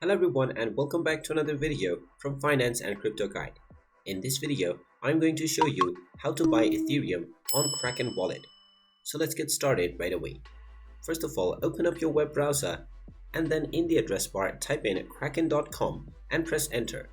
Hello everyone and welcome back to another video from Finance and Crypto Guide. In this video, I'm going to show you how to buy Ethereum on Kraken wallet. So let's get started right away. First of all, open up your web browser and then in the address bar type in kraken.com and press enter.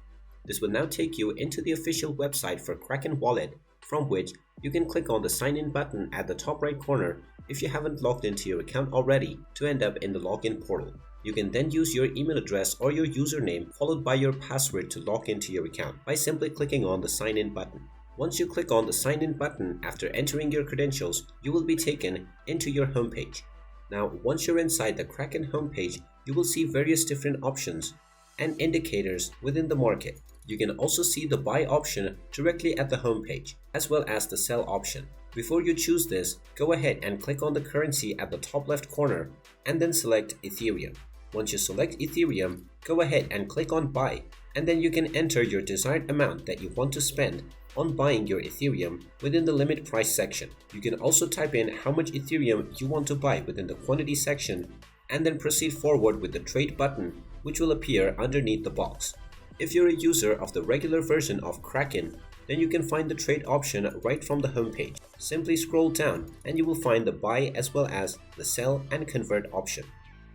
This will now take you into the official website for Kraken wallet, from which you can click on the sign in button at the top right corner if you haven't logged into your account already to end up in the login portal. You can then use your email address or your username followed by your password to log into your account by simply clicking on the sign in button. Once you click on the sign in button after entering your credentials, you will be taken into your homepage. Now, once you're inside the Kraken homepage, you will see various different options and indicators within the market. You can also see the buy option directly at the homepage, as well as the sell option. Before you choose this, go ahead and click on the currency at the top left corner and then select Ethereum. Once you select Ethereum, go ahead and click on buy, and then you can enter your desired amount that you want to spend on buying your Ethereum within the limit price section. You can also type in how much Ethereum you want to buy within the quantity section and then proceed forward with the trade button, which will appear underneath the box. If you're a user of the regular version of Kraken, then you can find the trade option right from the homepage. Simply scroll down and you will find the buy as well as the sell and convert option.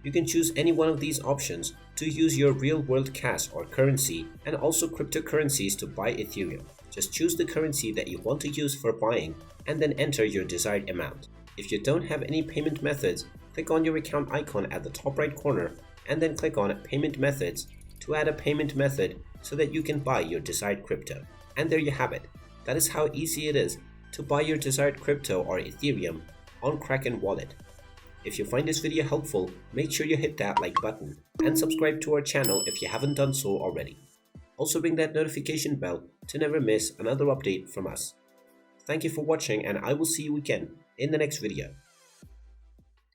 You can choose any one of these options to use your real-world cash or currency and also cryptocurrencies to buy Ethereum. Just choose the currency that you want to use for buying and then enter your desired amount. If you don't have any payment methods, click on your account icon at the top right corner and then click on Payment Methods to add a payment method so that you can buy your desired crypto. And there you have it. That is how easy it is to buy your desired crypto or Ethereum on Kraken wallet. If you find this video helpful, make sure you hit that like button and subscribe to our channel if you haven't done so already. Also ring that notification bell to never miss another update from us. Thank you for watching and I will see you again in the next video.